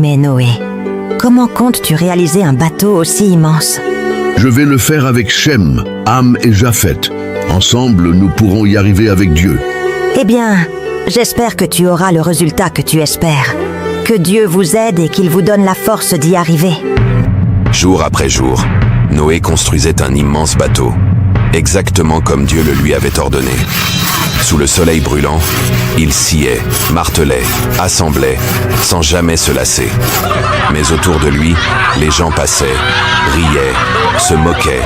Mais Noé, comment comptes-tu réaliser un bateau aussi immense? Je vais le faire avec Shem, Ham et Japheth. Ensemble, nous pourrons y arriver avec Dieu. Eh bien, j'espère que tu auras le résultat que tu espères. Que Dieu vous aide et qu'il vous donne la force d'y arriver. Jour après jour, Noé construisait un immense bateau, exactement comme Dieu le lui avait ordonné. Sous le soleil brûlant, il sciait, martelait, assemblait, sans jamais se lasser. Mais autour de lui, les gens passaient, riaient, se moquaient.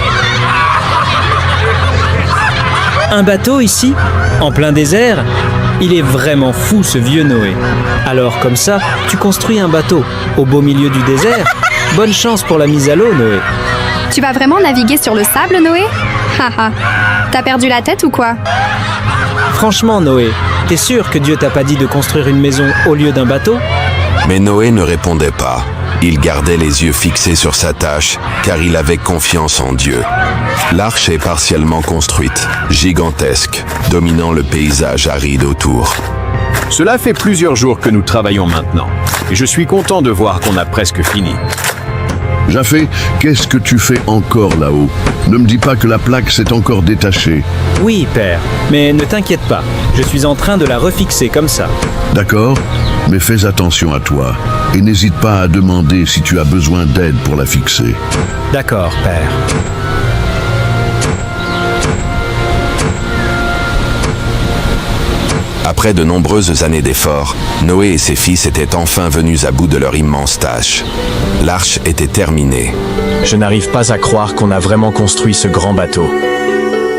Un bateau ici, en plein désert? Il est vraiment fou ce vieux Noé. Alors comme ça, tu construis un bateau, au beau milieu du désert? Bonne chance pour la mise à l'eau, Noé. Tu vas vraiment naviguer sur le sable, Noé? Haha. T'as perdu la tête ou quoi? Franchement, Noé, t'es sûr que Dieu t'a pas dit de construire une maison au lieu d'un bateau? Mais Noé ne répondait pas. Il gardait les yeux fixés sur sa tâche, car il avait confiance en Dieu. L'arche est partiellement construite, gigantesque, dominant le paysage aride autour. Cela fait plusieurs jours que nous travaillons maintenant, et je suis content de voir qu'on a presque fini. Japheth, qu'est-ce que tu fais encore là-haut? Ne me dis pas que la plaque s'est encore détachée. Oui, père, mais ne t'inquiète pas, je suis en train de la refixer comme ça. D'accord? Mais fais attention à toi, et n'hésite pas à demander si tu as besoin d'aide pour la fixer. D'accord, père. Après de nombreuses années d'efforts, Noé et ses fils étaient enfin venus à bout de leur immense tâche. L'arche était terminée. Je n'arrive pas à croire qu'on a vraiment construit ce grand bateau.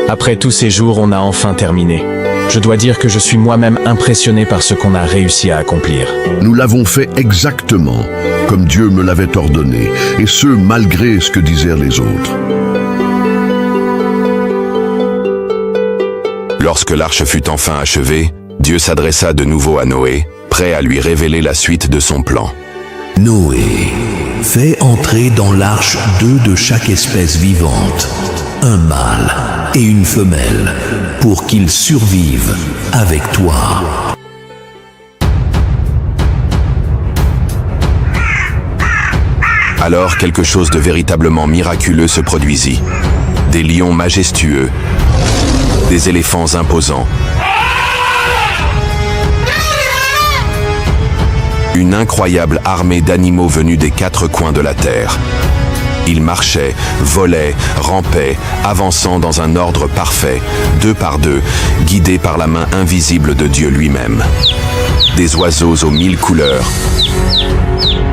Après tous ces jours, on a enfin terminé. Je dois dire que je suis moi-même impressionné par ce qu'on a réussi à accomplir. Nous l'avons fait exactement comme Dieu me l'avait ordonné, et ce, malgré ce que disaient les autres. Lorsque l'arche fut enfin achevée, Dieu s'adressa de nouveau à Noé, prêt à lui révéler la suite de son plan. Noé, fais entrer dans l'arche 2 de chaque espèce vivante, un mâle et une femelle, pour qu'ils survivent avec toi. Alors quelque chose de véritablement miraculeux se produisit. Des lions majestueux, des éléphants imposants, une incroyable armée d'animaux venus des 4 coins de la terre. Ils marchaient, volaient, rampaient, avançant dans un ordre parfait, 2 par 2, guidés par la main invisible de Dieu lui-même. Des oiseaux aux 1000 couleurs,